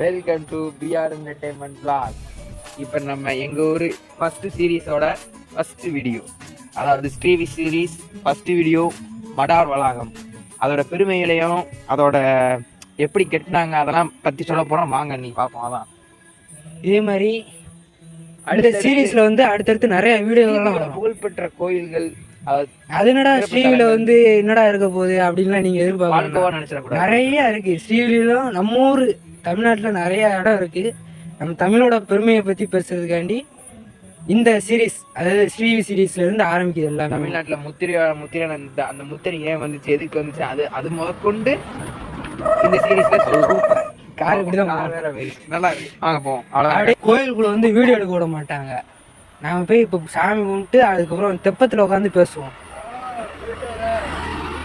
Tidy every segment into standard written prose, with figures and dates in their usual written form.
Welcome to PR entertainment vlog. இப்போ நம்ம எங்கள் ஊர் ஃபஸ்ட்டு சீரீஸோட ஃபஸ்ட்டு வீடியோ, அதாவது ஸ்ரீவி சீரீஸ் ஃபஸ்ட்டு வீடியோ மடார் வளாகம். அதோட பெருமைகளையும் அதோட எப்படி கெட்டினாங்க அதெல்லாம் பற்றி சொல்ல போகிறோம். வாங்க நீ பார்ப்போம். அதான் இதே மாதிரி அடுத்த சீரீஸ்ல வந்து அடுத்தடுத்து நிறைய வீடியோலாம் புகழ்பெற்ற கோயில்கள். அது என்னடா ஸ்ரீவில வந்து என்னடா இருக்க போகுது அப்படின்லாம் நீங்க எதிர்பார்க்க நினைச்சிடக்கூடாது. நிறைய இருக்கு ஸ்ரீவிலும். நம்ம ஊர் தமிழ்நாட்டில் நிறைய இடம் இருக்கு. நம்ம தமிழோட பெருமையை பத்தி பேசுறதுக்காண்டி இந்த சீரீஸ், அதாவது ஸ்ரீவி சீரீஸ்ல இருந்து ஆரம்பிக்குது எல்லாம். தமிழ்நாட்டில் முத்திரை அந்த முத்திரை ஏன் வந்துச்சு, எதுக்கு வந்துச்சு, அது முதற்கொண்டு இந்த சீரீஸ்ல சொல்லுவோம். நல்லா இருக்கு. வாங்க போவோம். அப்படியே கோயிலுக்குள்ள வந்து வீடியோ எடுக்க விட மாட்டாங்க. நாம போய் இப்போ சாமி கும்பிட்டு அதுக்கப்புறம் தெப்பத்தில் உட்காந்து பேசுவோம்.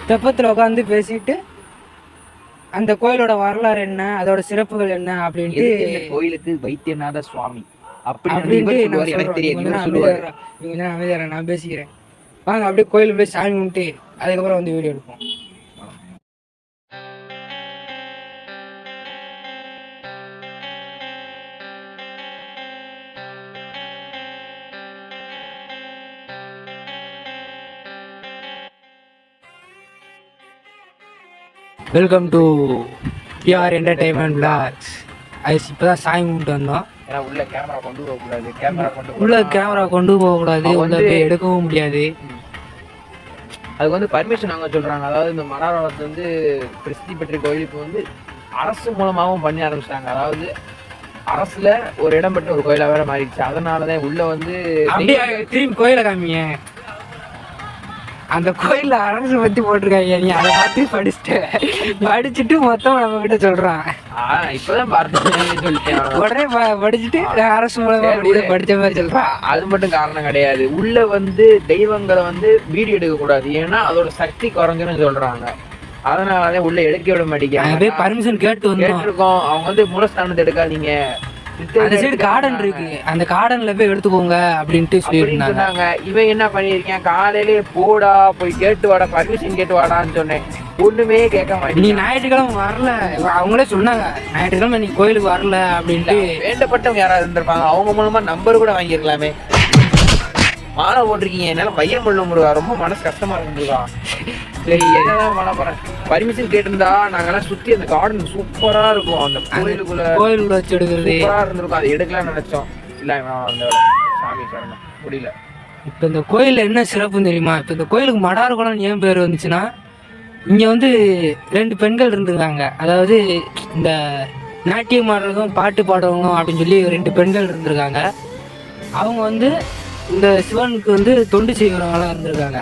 தெப்பத்தில் உட்காந்து பேசிட்டு அந்த கோயிலோட வரலாறு என்ன, அதோட சிறப்புகள் என்ன அப்படின்ட்டு. கோயிலுக்கு வைத்தியநாத சுவாமி அமைதியார நான் பேசிக்கிறேன். வாங்க அப்படியே கோயிலுக்கு போய் சாமி கும்பிட்டு அதுக்கப்புறம் வந்து வீடியோ எடுப்போம். Welcome to PR entertainment vlogs. அது இப்போ தான் சாமி கும்பிட்டு வந்தோம். உள்ள கேமரா கொண்டு போகக்கூடாது, உள்ள போய் எடுக்கவும் முடியாது. அதுக்கு வந்து பர்மிஷன் வாங்க சொல்கிறாங்க. அதாவது இந்த மடாரவளத்தை வந்து பிரசித்தி பெற்ற கோயிலுக்கு வந்து அரசு மூலமாகவும் பண்ணி ஆரம்பிச்சிட்டாங்க. அதாவது அரசுல ஒரு இடம் பெற்ற ஒரு கோயிலாக வேற மாறிடுச்சு. அதனாலதான் உள்ள வந்து அப்படியே திரும்பி கோயிலை காமிங்க. அந்த கோயில்ல அரசு பத்தி போட்டிருக்காங்க. நீ அதை பார்த்து படிச்சுட்டு மொத்தம் நம்ம கிட்ட சொல்றான். இப்பதான் பார்த்து சொல்லிட்டேன். உடனே படிச்சுட்டு அரசு மூலமா படிச்ச மாதிரி சொல்றான். அது மட்டும் காரணம் கிடையாது. உள்ள வந்து தெய்வங்களை வந்து வீடியோ எடுக்க கூடாது, ஏன்னா அதோட சக்தி குறைஞ்சுன்னு சொல்றாங்க. அதனாலதான் உள்ள எடுக்க விட மாட்டேங்கிறாங்க. பர்மிஷன் கேட்டிருக்கோம். அவங்க வந்து மூலஸ்தானத்தை எடுக்காதீங்க, அந்த சைடு கார்டன் இருக்கு, அந்த கார்டன்ல போய் எடுத்துக்கோங்க அப்படின்ட்டு சொல்லிருந்தாங்க. இவன் என்ன பண்ணிருக்கேன், காலையிலே போடா போய் கேட்டு வாடா, பர்மிஷன் கேட்டு வாடான்னு சொன்னேன். ஒண்ணுமே கேட்க மாட்டேன். நீ ஞாயிற்றுக்கிழமை வரல, அவங்களே சொன்னாங்க ஞாயிற்றுக்கிழமை நீ கோயிலுக்கு வரல அப்படின்ட்டு. வேண்டப்பட்டவங்க யாராவது இருந்திருப்பாங்க, அவங்க மூலமா நம்பர் கூட வாங்கிருக்கலாமே. மாலை போட்டிருக்கீங்க, என்னால பையன் பண்ண முருகா, ரொம்ப மனசு கஷ்டமா இருந்துருக்கா. சரி என்னதான் பண்ண போறேன், பர்மிஷன் கேட்டிருந்தா நாங்கெல்லாம் சுத்தி அந்த கார்டன் சூப்பரா இருக்கும். அந்த கோயிலுக்குள்ள வச்சு எடுக்கிறது சூப்பரா இருந்திருக்கும். அதை எடுக்கலாம்னு நினைச்சோம். இல்ல அந்த சாமி சரணம் முடியல. இப்ப இந்த கோயில்ல என்ன சிறப்புன்னு தெரியுமா? இப்ப இந்த கோயிலுக்கு மடார் குளம் ஏன் பேர் வந்துச்சுன்னா, இங்க வந்து 2 பெண்கள் இருந்திருக்காங்க. அதாவது இந்த நாட்டியம் ஆடுறதும் பாட்டு பாடுறவங்க அப்படின்னு சொல்லி 2 பெண்கள் இருந்திருக்காங்க. அவங்க வந்து இந்த சிவனுக்கு வந்து தொண்டு செய்கிறவங்களாம் இருந்திருக்காங்க.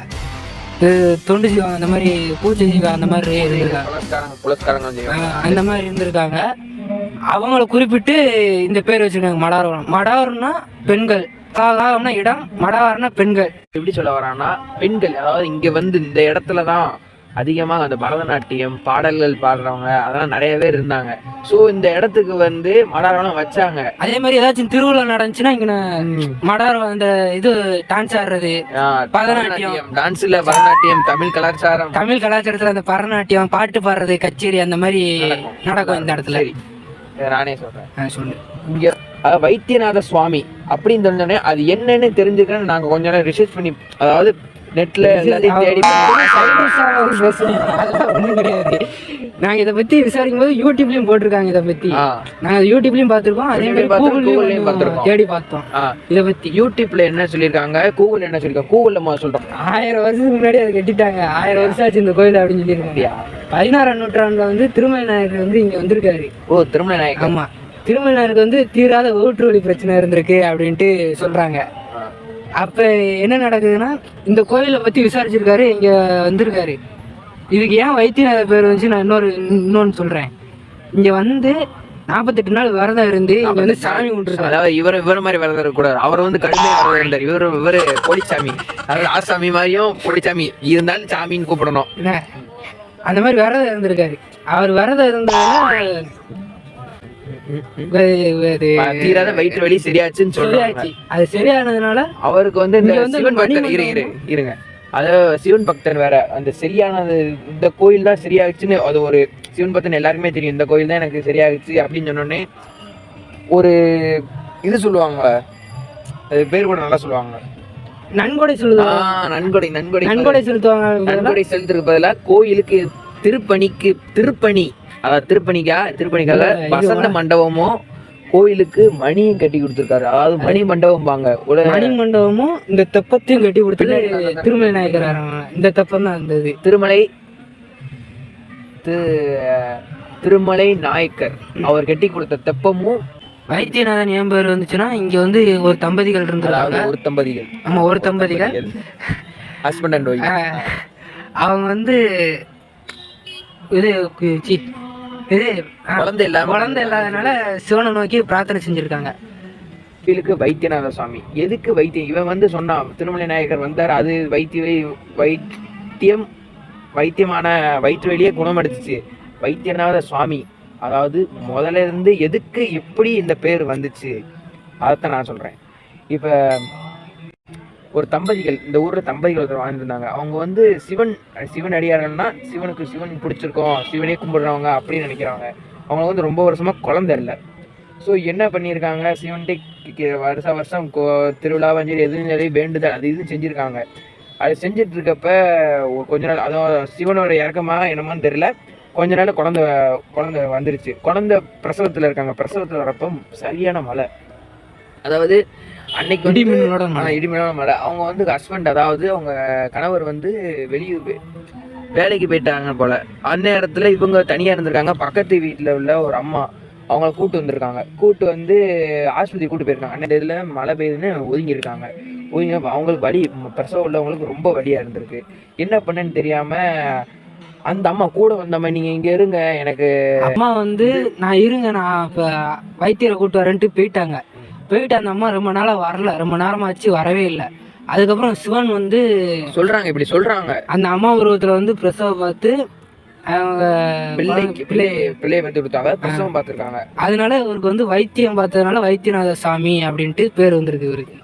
தொண்டு செய்வாங்க, அந்த மாதிரி பூஜை செய்வாங்க, அந்த மாதிரி இருந்திருக்காங்க. அந்த மாதிரி இருந்திருக்காங்க. அவங்கள குறிப்பிட்டு இந்த பேர் வச்சிருக்காங்க மடாரம். மடாரம்னா பெண்கள், காகம்னா இடம், மடாரம்னா பெண்கள். எப்படி சொல்ல வரான்னா, பெண்கள் அதாவது இங்க வந்து இந்த இடத்துலதான் அதிகமாக அந்த பரதநாட்டியம் பாடல்கள் பாடுறவங்க அதெல்லாம் நிறைய பேர் இருந்தாங்க. ஸோ இந்த இடத்துக்கு வந்து மடாரம் வச்சாங்க. அதே மாதிரி ஏதாச்சும் திருவிழா நடந்துச்சுன்னா இங்க மடாரம் அந்த இது டான்ஸ் ஆடுறது, பரதநாட்டியம், டான்ஸ் இல்ல பரதநாட்டியம், தமிழ் கலாச்சாரத்துல அந்த பரதநாட்டியம் பாட்டு பாடுறது கச்சேரி அந்த மாதிரி நடக்கும் இந்த இடத்துல. நானே சொல்றேன், சொல்லு. இங்க வைத்தியநாத சுவாமி அப்படின்னு சொன்னோடனே அது என்னன்னு தெரிஞ்சுக்கணும்னு நாங்க கொஞ்ச நேரம் ரிசர்ச் பண்ணி, அதாவது நெட்ல எல்லாத்தையும் தேடி நாங்க இதை பத்தி விசாரிக்கும் போது யூடியூப்லயும் போட்டிருக்காங்க. இதை பத்தி நாங்க யூடியூப்லயும் பாத்துருக்கோம், அதே மாதிரி கூகுள்லயும் பார்த்திருக்கோம், தேடி பார்த்தோம். இதை பத்தி யூடியூப்ல என்ன சொல்லிருக்காங்க, கூகுள் என்ன சொல்லிருக்காங்க. கூகுள்ல சொல்றோம் 1000 வருஷத்துக்கு முன்னாடி அதை கட்டிட்டாங்க. 1000 வருஷம் ஆச்சு இந்த கோயில் அப்படின்னு சொல்லியிருக்காங்க. 16ஆம் நூற்றாண்டுல வந்து திருமலை நாயக்கர் வந்து இங்க வந்திருக்காரு. ஓ, திருமலை நாயக்கர். ஆமா, திருமலை நாயக்கருக்கு வந்து தீராத ஓட்டு வழி பிரச்சனை இருந்திருக்கு அப்படின்ட்டு சொல்றாங்க. அப்ப என்ன நடக்குதுன்னா, இந்த கோயிலை பத்தி விசாரிச்சிருக்காரு, இங்க வந்திருக்காரு. இதுக்கு ஏன் வைத்தியநாத பேர் வந்துச்சு நான் இன்னொன்னு சொல்றேன். இங்க வந்து 48 நாள் விரதம் இருந்து இங்க வந்து சாமி கும்பிட்டுருக்காரு. அதாவது இவர மாதிரி விரதம் இருக்கக்கூடாது. அவர் வந்து கடுமையா விரதம் இருந்தார். இவரு பொடிச்சாமி, அதாவது ஆசாமி மாதிரியும் பொடிச்சாமி இருந்தாலும் சாமின்னு கூப்பிடணும். அந்த மாதிரி விரதம் இருந்திருக்காரு. அவர் விரதம் இருந்ததால தீராத வயிற்று வலி சரியாச்சுன்னு சொல்றாங்க. அது சரியானதுனால அவருக்கு வந்து இந்த சிவன் பக்தர் இருங்க அது சிவன் பக்தன் வேற. அந்த சரியானது இந்த கோயில் தான் சரியாகுச்சுன்னு அது ஒரு சிவன் பக்தன் எல்லாருக்குமே தெரியும். இந்த கோயில் தான் எனக்கு சரியாகுச்சு அப்படின்னு சொன்னோடனே ஒரு இது சொல்லுவாங்க, அது பேர் கூட நல்லா சொல்லுவாங்க, நன்கொடை சொல்லுவாங்க. நன்கொடை நன்கொடை நன்கொடை செலுத்துவாங்க. நன்கொடை செலுத்துறதுக்கு பதிலாக கோயிலுக்கு திருப்பணி அதாவது திருப்பணிக்காக வசந்த மண்டபமோ கோயிலுக்கு மணியும் கட்டி கொடுத்துருக்காரு. அதாவது மணி மண்டபம் பாங்க, மணி மண்டபமும் இந்த தெப்பத்தையும் கட்டி கொடுத்துட்டு திருமலை நாயக்கர். இந்த தெப்பம் தான் இருந்தது திருமலை நாயக்கர் அவர் கட்டி கொடுத்த தெப்பமும். வைத்தியநாதன் ஏன் பேர் வந்துச்சுன்னா இங்க வந்து ஒரு தம்பதிகள் இருந்தாங்க. ஒரு தம்பதிகள் ஹஸ்பண்ட் அண்ட் ஒய்ஃப். அவங்க வந்து குழந்தை இல்லாதனால சிவனை நோக்கி பிரார்த்தனை செஞ்சிருக்காங்க. கோயிலுக்கு வைத்தியநாத சுவாமி எதுக்கு வைத்தியம் இவன் வந்து சொன்னான், திருமலை நாயக்கர் வந்தார், அது வைத்தியமான வயிற்று வலியே குணமடைச்சிச்சு. வைத்தியநாத சுவாமி அதாவது முதல்ல இருந்து எதுக்கு எப்படி இந்த பேர் வந்துச்சு அதைத்தான் நான் சொல்றேன். இப்ப ஒரு தம்பதிகள், இந்த ஊர்ல தம்பதிகள் ஒருத்தர் வாழ்ந்துருந்தாங்க. அவங்க வந்து சிவன் அடியார்கள்னா சிவன் பிடிச்சிருக்கோம், சிவனே கும்பிடுறவங்க அப்படின்னு நினைக்கிறாங்க. அவங்க வந்து ரொம்ப வருஷமா குழந்தை இல்லை. ஸோ என்ன பண்ணியிருக்காங்க, சிவன்கிட்ட வருஷம் திருவிழாவும் சரி எதுவும் சரி வேண்டுதல் அது இது செஞ்சுருக்காங்க. அது செஞ்சுட்டு இருக்கப்ப கொஞ்ச நாள் அதுவும் சிவனோட இறக்கமா என்னமான்னு தெரியல, கொஞ்ச நாள் குழந்தை வந்துருச்சு. குழந்தை பிரசவத்தில் இருக்காங்க. பிரசவத்தில் வரப்போ சரியான மழை, அதாவது அன்னைக்கு இடிமின்னோட மழை. அவங்க வந்து ஹஸ்பண்ட் அதாவது அவங்க கணவர் வந்து வெளியூர் வேலைக்கு போயிட்டாங்க போல. அந்த இடத்துல இவங்க தனியா இருந்திருக்காங்க. பக்கத்து வீட்டுல உள்ள ஒரு அம்மா அவங்கள கூட்டு வந்திருக்காங்க. கூட்டு வந்து ஆஸ்பத்திரி கூட்டு போயிருக்காங்க. அன்னைக்கு இதுல மழை பெய்யுதுன்னு ஒதுங்கியிருக்காங்க. அவங்களுக்கு வலி, பிரசவம் உள்ளவங்களுக்கு ரொம்ப வலியா இருந்திருக்கு. என்ன பண்ணேன்னு தெரியாம அந்த அம்மா கூட வந்தம்மா நீங்க இங்க இருங்க, எனக்கு அம்மா வந்து நான் இப்ப வைத்தியரை கூட்டு வரேன்ட்டு போயிட்டாங்க. அந்த அம்மா ரொம்ப நாளா வரல, ரொம்ப நேரமாச்சு வரவே இல்லை. அதுக்கப்புறம் சிவன் வந்து இப்படி சொல்றாங்க அந்த அம்மா உருவத்துல வந்து பிரசவ பார்த்து அவங்க பிள்ளைய வந்து கொடுத்தாங்க, பிரசவம் பார்த்துருக்காங்க. அதனால இவருக்கு வந்து வைத்தியம் பார்த்ததுனால வைத்தியநாத சாமி அப்படின்ட்டு பேர் வந்திருக்கு இவருக்கு.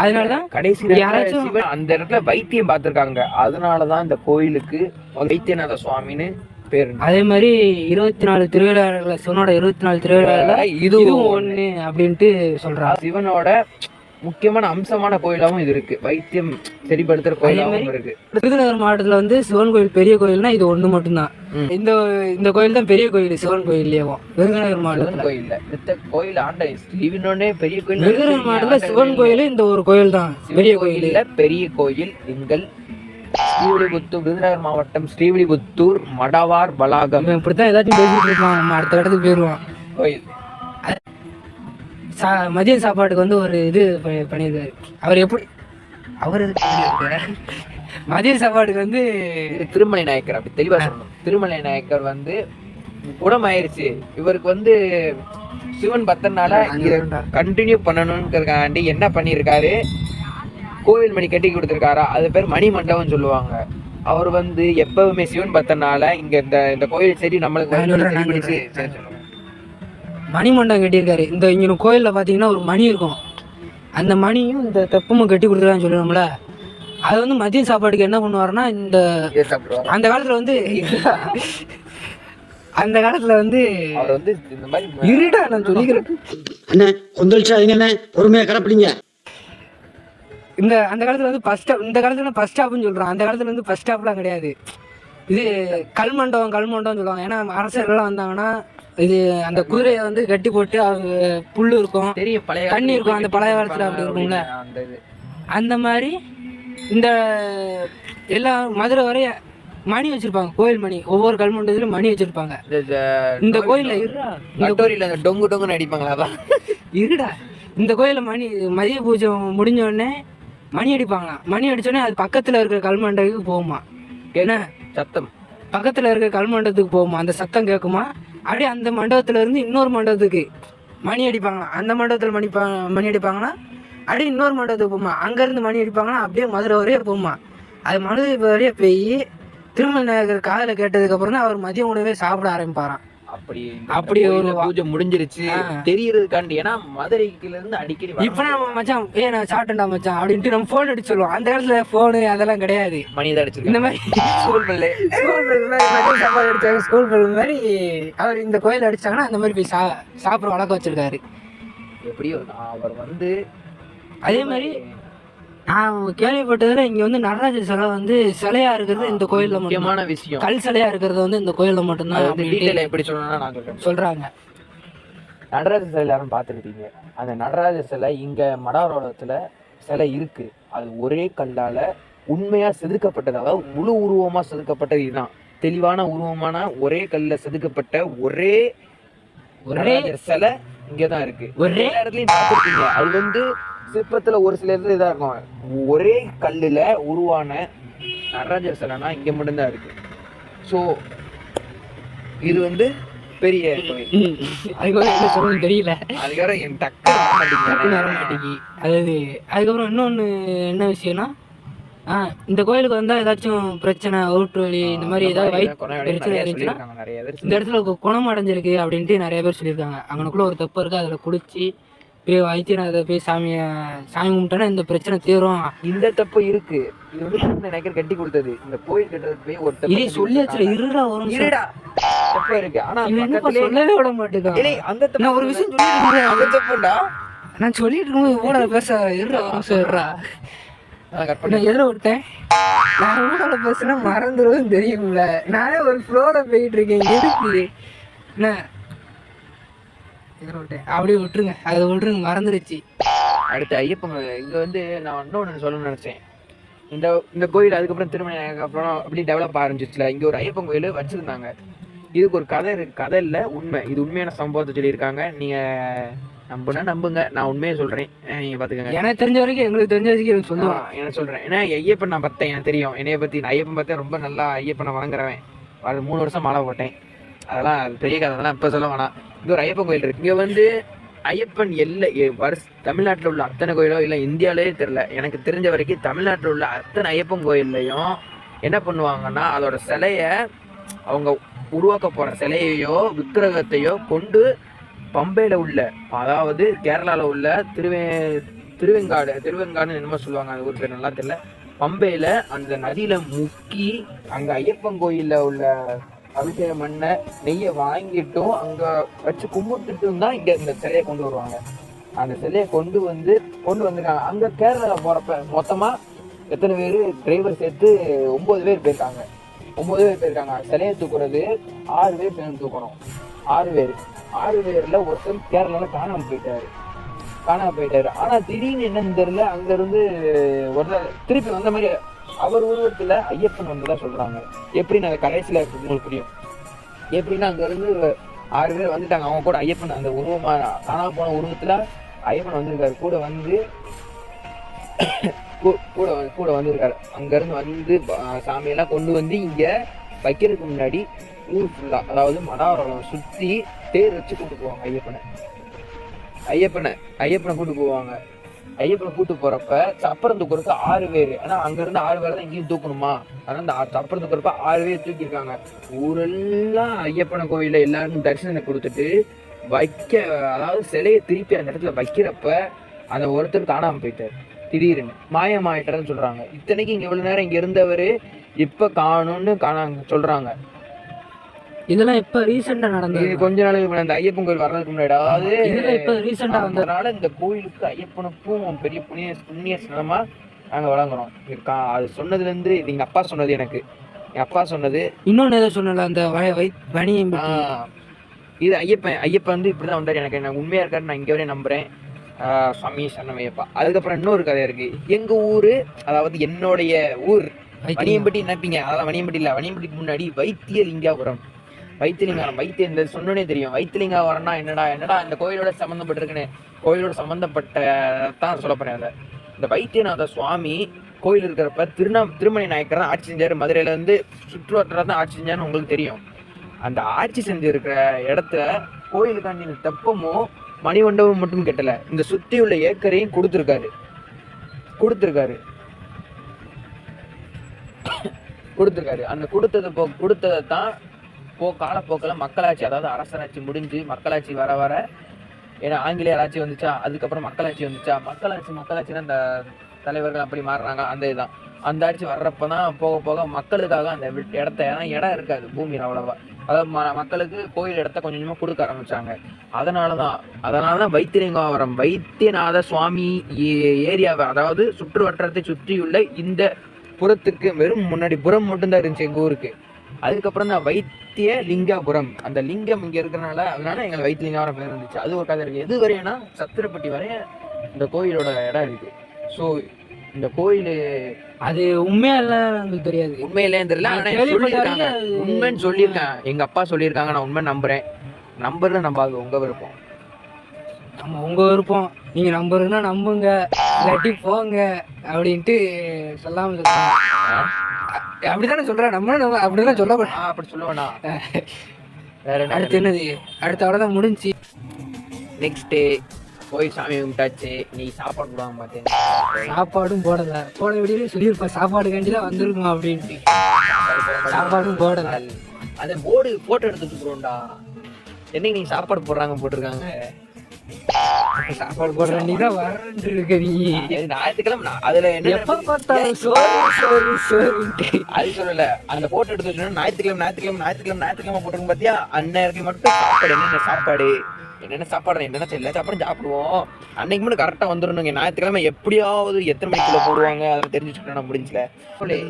அதனாலதான் கடைசி யாராச்சும் அந்த இடத்துல வைத்தியம் பார்த்திருக்காங்க. அதனாலதான் இந்த கோயிலுக்கு வைத்தியநாத சுவாமின்னு பேர். அதே மாதிரி 24 திருவிழாக்கள், சிவனோட 24 திருவிழாக்கள் இதுவும் ஒண்ணு அப்படின்ட்டு சொல்றாங்க. சிவனோட முக்கியமான அம்சமான கோயிலாவும் இது இருக்கு, வைத்தியம் சரிப்படுத்துற கோயிலாவும் இருக்கு. விருதுநகர் மாவட்டத்துல வந்து சிவன் கோயில் பெரிய கோயில்னா இது ஒண்ணு மட்டும்தான். இந்த கோயில் தான் பெரிய கோயில் சிவன் கோயிலேயும். விருதுநகர் மாவட்டத்துல கோயில் ஆண்ட பெரிய கோயில். விருதுநகர் மாவட்டத்துல சிவன் கோயில் இந்த ஒரு கோயில் தான் பெரிய கோயில். பெரிய கோயில் எங்கள் விருதுநகர் மாவட்டம் ஸ்ரீவில்லிபுத்தூர் மடவார் வளாகம். இப்படித்தான் ஏதாச்சும் பேசிட்டு இருக்கான், அடுத்த இடத்துக்கு போயிருவான். கோயில் மதிய சாப்பாட்டுக்கு வந்து ஒரு இது பண்ணியிருக்காரு. அவர் மதிய சாப்பாட்டுக்கு வந்து திருமலை நாயக்கர் அப்படி தெளிவா சொல்லணும். திருமலை நாயக்கர் வந்து குணமாயிருச்சு. இவருக்கு வந்து சிவன் பக்தனால இதை கண்டினியூ பண்ணணும்ன்றதுக்காண்டி என்ன பண்ணியிருக்காரு, கோவில் மணி கட்டி கொடுத்துருக்காரா, அது பேர் மணி மண்டபம் சொல்லுவாங்க. அவர் வந்து எப்பவுமே சிவன் பக்தனால இங்க இந்த கோயில் சரி நம்மளுக்கு மணிமண்டபம் கட்டியிருக்காரு. இங்க கோயில்ல பாத்தீங்கன்னா ஒரு மணி இருக்கும். அந்த மணியும் இந்த தெப்பமும் கட்டி கொடுத்துருக்கான்னு சொல்லுவோம்ல, அது வந்து மதியம் சாப்பாட்டுக்கு என்ன பண்ணுவாருன்னா அந்த காலத்துல வந்து இருடா நான் சொல்லிக்கிறேன் பொறுமையா கடப்பிடிங்க. அந்த காலத்துல வந்து இந்த காலத்துல ஃபர்ஸ்ட் ஸ்டாப்னு சொல்றான். அந்த காலத்துல வந்து ஃபர்ஸ்ட் ஸ்டாப்லாம் கிடையாது. இது கல்மண்டபம் சொல்லுவாங்க. ஏன்னா அரசர்கள்லாம் வந்தாங்கன்னா இது அந்த குதிரையை வந்து கட்டி போட்டு அவங்க புல்லு இருக்கும், தண்ணி இருக்கும். அந்த பழைய காலத்துல அப்படி இருக்கும்ல, அந்த மாதிரி இந்த எல்லா மதுரை வரைய மணி வச்சிருப்பாங்க. கோயில் மணி, ஒவ்வொரு கல்மண்டபத்திலும் மணி வச்சிருப்பாங்க. இந்த கோயில்ல டொங்கு அடிப்பாங்களா? இருடா, இந்த கோயில மதிய பூஜை முடிஞ்ச உடனே மணி அடிப்பாங்களாம். மணி அடிச்சோடனே அது பக்கத்துல இருக்கிற கல்மண்டபத்துக்கு போகுமா. ஏன்னா சத்தம் பக்கத்துல இருக்கிற கல்மண்டபத்துக்கு போகுமா, அந்த சத்தம் கேட்குமா. அப்படியே அந்த மண்டபத்துல இருந்து இன்னொரு மண்டபத்துக்கு மணி அடிப்பாங்களாம். அந்த மண்டபத்துல மணி அடிப்பாங்கன்னா அப்படியே இன்னொரு மண்டபத்துக்கு போகுமா. அங்க இருந்து மணி அடிப்பாங்கன்னா அப்படியே மதுரை வரையே போகுமா. அது மதுரை வரையே போய் திருமலை நாயக்கர் காதல கேட்டதுக்கு அப்புறம் தான் அவர் மதிய உணவே சாப்பிட ஆரம்பிப்பாராம். அப்படி ஒரு பூஜை முடிஞ்சிருச்சு தெரியறதுக்காண்டி. ஏன்னா மதுரைக்குல இருந்து அடிக்கடி இப்ப நம்ம மச்சான் நான் சாப்பிட்டேன்டா மச்சான் அப்படின்ட்டு நம்ம போன் அடிச்சு சொல்லுவோம். அந்த காலத்துல போனு அதெல்லாம் கிடையாது. மணிதான் அடிச்சு இந்த மாதிரி ஸ்கூல் பெல் அடிச்சாங்க, ஸ்கூல் பெல் மாதிரி அவர் இந்த கோயில் அடிச்சாங்கன்னா அந்த மாதிரி போய் சாப்பிட்ற வழக்கம் வச்சிருக்காரு. எப்படியோ அவர் வந்து அதே மாதிரி நான் கேள்விப்பட்டதுல இங்க வந்து நடராஜர் சிலை வந்து சிலையா இருக்கிறது இந்த கோயில்ல முக்கியமான விஷயம். கல் சிலையா இருக்கிறது வந்து இந்த கோயில்ல மட்டும்தான் எப்படி சொல்லணும்னா நான் சொல்றாங்க. நடராஜர் சிலை எல்லாரும் பார்த்துருக்கீங்க. அந்த நடராஜர் சிலை இங்க மடாரோடத்துல சிலை இருக்கு. அது ஒரே கல்லால உண்மையா செதுக்கப்பட்டது, அதாவது முழு உருவமா செதுக்கப்பட்டது. இதுதான் தெளிவான உருவமான ஒரே கல்ல செதுக்கப்பட்ட ஒரே சிலை இங்கதான் இருக்கு. ஒரே இடத்துலயும் பார்த்துருக்கீங்க. அது வந்து சிற்பத்துல ஒரு சில இடத்துல இதா இருக்கும். ஒரே கல்லுல உருவான நடராஜர் சிலைனா இங்க மட்டும்தான் இருக்கு. ஸோ இது வந்து பெரிய கோயில். அதுக்கப்புறம் தெரியல, அதுக்கப்புறம் என் டக்குன்னு அதாவது அதுக்கப்புறம் இன்னொன்னு என்ன விஷயம்னா இந்த கோயிலுக்கு வந்தா ஏதாச்சும் பிரச்சனை, ஓட்டு வலி, இந்த மாதிரி ஏதாவது பிரச்சனை இருந்துச்சுன்னா இந்த இடத்துல குணம் அடைஞ்சிருக்கு அப்படின்ட்டு நிறைய பேர் சொல்லியிருக்காங்க. அங்கனுக்குள்ள ஒரு தெப்பம் இருக்கு, அதுல குளிச்சு போய் வைத்தியநாத போய் சாமி கும்பிட்டோன்னா இந்த பிரச்சனை தீரும். இந்த தப்பு இருக்கு. இது வந்து நினைக்கிற கட்டி கொடுத்தது இந்த கோயில் கட்டுறதுக்கு போய் ஒரு இதே சொல்லியாச்சுல இருடா வரும் தப்பு இருக்கு. ஆனா சொல்லவே விட மாட்டேங்க. அந்த ஒரு விஷயம் சொல்லி அந்த தப்புடா நான் சொல்லிட்டு இருக்கும்போது ஊழல பேச இருடா சொல்றா நான் எதிர விட்டேன். நான் ஊழல பேசுனா மறந்துடுவதும் தெரியும்ல. நானே ஒரு ஃப்ளோர போயிட்டு இருக்கேன். எதுக்கு என்ன அப்படியே விட்டுருங்க, அதை விட்டுருங்க, மறந்துருச்சு. அடுத்து ஐயப்பன் இங்க வந்து நான் இன்னொன்று சொல்லணும்னு நினைச்சேன். இந்த கோயில் அதுக்கப்புறம் திருமண அப்புறம் அப்படி டெவலப் ஆரம்பிச்சிச்சுல. இங்க ஒரு ஐயப்பன் கோயில் வச்சிருந்தாங்க. இதுக்கு ஒரு கதை இருக்கு. கதை இல்ல உண்மை. இது உண்மையான சம்பவத்தை சொல்லியிருக்காங்க. நீங்க நம்புங்க, நான் உண்மையை சொல்றேன், நீங்க பாத்துக்கங்க. எனக்கு தெரிஞ்ச வரைக்கும் எங்களுக்கு தெரிஞ்ச வரைக்கும் சொல்லுவான். என்ன சொல்றேன், ஏன்னா ஐயப்பன் நான் பார்த்தேன், எனக்கு தெரியும். என்னைய பத்தி ஐயப்பன் பார்த்தேன், ரொம்ப நல்லா ஐயப்பனை வணங்குறவன். அது 3 வருஷம் மாலை போட்டேன். அதெல்லாம் பெரிய கதை, அதெல்லாம் இப்ப சொல்ல வேணாம். இங்க ஒரு ஐயப்பன் கோயில் இருக்கு. இங்க வந்து ஐயப்பன் தமிழ்நாட்டில் உள்ள அத்தனை கோயிலோ இல்லை இந்தியாவிலே தெரியல, எனக்கு தெரிஞ்ச வரைக்கும் தமிழ்நாட்டில் உள்ள அத்தனை ஐயப்பன் கோயில்லையும் என்ன பண்ணுவாங்கன்னா அதோட சிலைய அவங்க உருவாக்க போற சிலையையோ விக்கிரகத்தையோ கொண்டு பம்பையில உள்ள, அதாவது கேரளால உள்ள திருவெங்காடுன்னு என்னமோ சொல்லுவாங்க, அது ஒரு பேர் நல்லா தெரியல. பம்பையில அந்த நதியில முக்கி அங்க ஐயப்பன் கோயில்ல உள்ள அபிஷேகம் பண்ண நெய்யை வாங்கிட்டும் அங்க வச்சு கும்பிட்டுட்டும் தான் இங்க இந்த சிலையை கொண்டு வருவாங்க. அந்த சிலையை கொண்டு வந்திருக்காங்க. அங்க கேரளால போறப்ப மொத்தமா எத்தனை பேர் டிரைவர் சேர்த்து 9 பேர் போயிருக்காங்க. 9 பேர் போயிருக்காங்க. சிலையை தூக்குறது 6 பேர் சேர்ந்து தூக்கணும். 6 பேர்ல ஒருத்தர் கேரளால காணாம போயிட்டாரு. ஆனா திடீர்னு என்னன்னு தெரியல, அங்க இருந்து ஒருத்தர் திருப்பி வந்த மாதிரி அவர் உருவத்துல ஐயப்பன் வந்ததா சொல்றாங்க. எப்படின்னு அந்த கடைசியில உங்களுக்கு புரியும். எப்படின்னா அங்க இருந்து 6 பேர் வந்துட்டாங்க. அவங்க கூட ஐயப்பன் அந்த உருவமா காணாம போன உருவத்துல ஐயப்பன் வந்திருக்காரு. கூட வந்திருக்காரு. அங்க இருந்து வந்து சாமியெல்லாம் கொண்டு வந்து இங்க வைக்கிறதுக்கு முன்னாடி ஊர் ஃபுல்லா, அதாவது மடாவரம் சுத்தி தேர் வச்சு கூட்டு போவாங்க. ஐயப்பனை கூட்டு போவாங்க. ஐயப்பனை கூட்டு போறப்ப சப்பரம் தூக்குறதுக்கு 6 பேர். ஆனா அங்க இருந்து 6 பேர் தான் இங்கேயும் தூக்கணுமா, ஆனா அந்த சப்பரம் தூக்குறப்ப 6 பேர் தூக்கியிருக்காங்க. ஊரெல்லாம் ஐயப்பன கோயில எல்லாருக்கும் தரிசனம் கொடுத்துட்டு அதாவது சிலையை திருப்பி அந்த இடத்துல வைக்கிறப்ப அந்த ஒருத்தர் காணாம போயிட்டாரு. திடீர்னு மாயமாயிட்டாருன்னு சொல்றாங்க. இத்தனைக்கு இங்க எவ்வளவு நேரம் இங்க இருந்தவரு இப்ப காணும்னு சொல்றாங்க. இதெல்லாம் இப்ப ரீசெண்டா நடந்தது. கொஞ்ச நாளைக்கு அந்த ஐயப்பன் கோயில் வர்றதுக்கு முன்னாடி இப்ப ரீசெண்டா வந்ததுனால இந்த கோயிலுக்கு ஐயப்பனுக்கும் பெரிய புண்ணிய ஸ்தலமா நாங்க வழங்குறோம். அது சொன்னதுல இருந்து இது எங்க அப்பா சொன்னது. எங்க அப்பா சொன்னது இன்னொன்னு ஏதோ சொன்னல, அந்த வணியம். இது ஐயப்பன் வந்து இப்படிதான் வந்தாரு. எனக்கு உண்மையா இருக்காரு, நான் இங்க வரையும் நம்புறேன். சுவாமி சரணமையப்பா. அதுக்கப்புறம் இன்னொரு கதை இருக்கு. எங்க ஊரு, அதாவது என்னுடைய ஊர் வணியம்பட்டி நினைப்பீங்க. அதாவது வணியம்பட்டி இல்ல, வணியம்பட்டிக்கு முன்னாடி வைத்தியலிங்காபுரம். வைத்தியம் சொன்னோன்னே தெரியும். வைத்தியலிங்காபுரம்னா என்னடா இந்த கோயிலோட சம்மந்தப்பட்டிருக்குன்னு. கோயிலோட சம்மந்தப்பட்டதான் சொல்ல போறேன். இந்த வைத்தியநாத சுவாமி கோயில் இருக்கிறப்ப திருமணி நாயக்கர் தான் ஆட்சி செஞ்சாரு. மதுரையில இருந்து சுற்றுவட்டார தான் ஆட்சி செஞ்சாருன்னு உங்களுக்கு தெரியும். அந்த ஆட்சி செஞ்சிருக்கிற இடத்துல கோயிலுக்காண்டி தெப்பமும் மணிமண்டபம் மட்டும் கட்டல, இந்த சுத்தி உள்ள ஏக்கரையும் கொடுத்திருக்காரு. அந்த கொடுத்ததை தான் காலப்போக்கில் மக்களாட்சி, அதாவது அரசராட்சி முடிஞ்சு மக்களாட்சி வர வர, ஏன்னா ஆங்கிலேயர் ஆட்சி வந்துச்சா, அதுக்கப்புறம் மக்களாட்சி வந்துச்சா, மக்களாட்சினா இந்த தலைவர்கள் அப்படி மாறுறாங்க, அந்த இதுதான். அந்த ஆட்சி வர்றப்ப தான் போக போக மக்களுக்காக அந்த இடத்த, ஏன்னா இடம் இருக்காது பூமியில் அவ்வளவா, அதாவது மக்களுக்கு கோயில் இடத்த கொஞ்சம் கொஞ்சமாக கொடுக்க ஆரம்பிச்சாங்க. அதனால தான் வைத்தியலிங்காபுரம் வைத்தியநாத சுவாமி ஏரியாவை, அதாவது சுற்று வட்டாரத்தை சுற்றியுள்ள இந்த புறத்துக்கு வெறும் முன்னாடி புறம் மட்டும்தான் இருந்துச்சு எங்கள் ஊருக்கு. அதுக்கப்புறம் தான் வைத்திய லிங்காபுரம், அந்த லிங்கம் இங்கே இருக்கிறனால அதனால எங்களுக்கு வைத்தியலிங்காபுரம் பேர் இருந்துச்சு. அது ஒரு கதை இருக்குது. எது வரையனா சத்திரப்பட்டி வரைய இந்த கோயிலோட இடம் இருக்குது. ஸோ இந்த கோயில் அது உண்மையெல்லாம் நமக்கு தெரியாது, உண்மையிலேன்னு தெரியல, ஆனால் சொல்லியிருக்காங்க, உண்மைன்னு சொல்லியிருக்காங்க, எங்கள் அப்பா சொல்லியிருக்காங்க, நான் உண்மை நம்புகிறேன். நம்பாது உங்கள் விருப்பம். நம்ம உங்கள் விருப்பம், நீங்கள் நம்புறதுன்னா நம்புங்க, இல்லாட்டி போங்க அப்படின்ட்டு சொல்லாமல் சொல்லுவாங்க. அப்படித்தானே சொல்கிறேன், நம்ம அப்படிதான் சொல்லக்கூடாது. அப்படி சொல்லுவேண்ணா. வேற என்ன? அடுத்து என்னது, அடுத்த வர தான் முடிஞ்சு. நெக்ஸ்ட் டே போய் சாமி கும்பிட்டாச்சு. நீ சாப்பாடு போடாம பார்த்தேன், சாப்பாடும் போடலை, போட விடியே சொல்லியிருப்பேன் சாப்பாடு கண்டி தான் வந்துருமா அப்படின்ட்டு. சாப்பாடும் போடலை. அந்த போர்டு போட்டோ எடுத்துட்டு போறோம்டா. என்னைக்கு நீ சாப்பாடு போடுறாங்க போட்டிருக்காங்க, சாப்பாடு போடுற நீ தான் வரேன்ட்டு இருக்க. நீ ஞாயிற்றுக்கிழமை அதுல என்ன எப்ப பார்த்தாலும் சோறு அது சொல்லல. அந்த போட்டோ எடுத்து வச்சோன்னா ஞாயிற்றுக்கிழமை போட்டிருக்கோம் பாத்தியா, அன்னைக்கு மட்டும் சாப்பாடு என்னென்ன சாப்பாடு எல்லா சாப்பாடும் சாப்பிடுவோம். அன்னைக்கு மட்டும் கரெக்டா வந்துடணுங்க. ஞாயிற்றுக்கிழமை எப்படியாவது எத்தனை மணிக்குள்ள போடுவாங்க அதை தெரிஞ்சுக்கிட்டா முடிஞ்சல.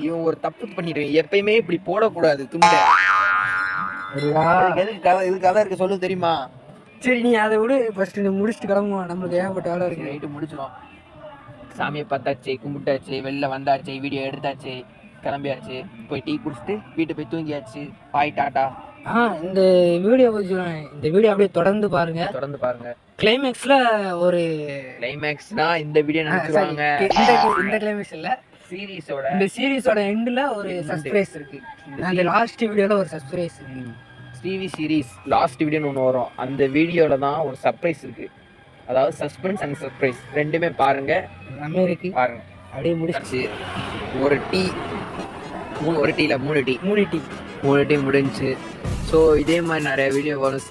இவன் ஒரு தப்பு பண்ணிடுவேன், எப்பயுமே இப்படி போடக்கூடாது துண்டை. இது கதை இருக்க சொல்லு தெரியுமா? சரி நீ அதை விட ஃபர்ஸ்ட் நீ முடிச்சுட்டு கிளம்புவோம், நம்மளுக்கு ஏகப்பட்ட வேலை இருக்கு. நைட்டு முடிச்சிடும். சாமியை பார்த்தாச்சு, கும்பிட்டாச்சு, வெளில வந்தாச்சு, வீடியோ எடுத்தாச்சு, கிளம்பியாச்சு. போய் டீ குடிச்சிட்டு வீட்டு போய் தூங்கியாச்சு. பாய் டாட்டா. இந்த வீடியோ இந்த வீடியோ அப்படியே தொடர்ந்து பாருங்க. கிளைமேக்ஸ்ல ஒரு கிளைமேக்ஸ்னா இந்த வீடியோ நினைச்சுவாங்க. இந்த கிளைமேக்ஸ் இல்ல, சீரிஸோட இந்த சீரிஸோட எண்ட்ல ஒரு சர்ப்ரைஸ் இருக்கு. அந்த லாஸ்ட் வீடியோல ஒரு சர்ப்ரைஸ் இருக்கு. டிவி சீரிஸ் லாஸ்ட் வீடியோன்னு ஒன்று வரும். அந்த வீடியோல தான் ஒரு சர்ப்ரைஸ் இருக்கு. அதாவது சஸ்பென்ஸ் அண்ட் சர்ப்ரைஸ் ரெண்டுமே பாருங்க. அமெரிக்கா பாருங்க. அப்படியே முடிச்சு ஒரு டீ மூணு டீ முடிஞ்சு. ஸோ இதே மாதிரி நிறைய வீடியோ வரும்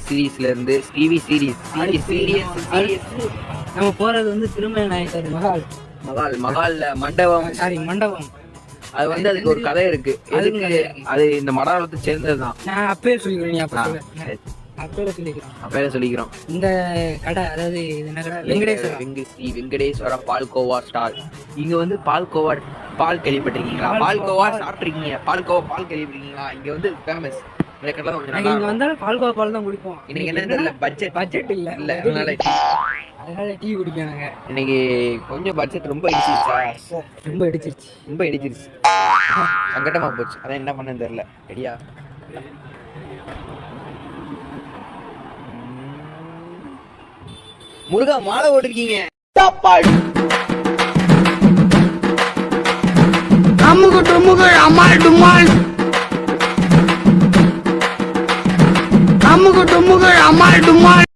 சீரீஸ்ல இருந்து. டிவி சீரிஸ் நம்ம போறது வந்து திருமண நாயக்கர் மகால்ல மண்டபம். அது வந்து அதுக்கு ஒரு கதை இருக்கு. அது இந்த மடாலத்தை சேர்ந்ததுதான். நான் அப்பவே சொல்லிக்கிறேன், அப்பவே சொல்லிக்கிறோம். இந்த கடை, அதாவது என்ன கடை, வெங்கடேஸ்வரா பால்கோவா ஸ்டால். இங்க வந்து பால் கேள்விப்பட்டிருக்கீங்களா? பால்கோவா சாப்பிட்டுருக்கீங்க? பால் கேள்விப்பட்டிருக்கீங்களா? இங்க வந்து ஃபேமஸ். இங்க வந்தாலும் பால்கோவா பால் தான் குடிப்போம். இன்னைக்கு என்ன தெரியல, பட்ஜெட் இல்ல, அதனால டீ குடிக்கானுங்க. இன்னைக்கு கொஞ்சம் பட்ஜெட் ரொம்ப இடிச்சிருச்சு. சங்கடமா போச்சு. அதான் என்ன பண்ணன்னு தெரியல. ரெடியா? முருகா மாலை ஓட்டிருக்கீங்க. அம்முகு டும்முகள் அம்மாள் டும்மாள்.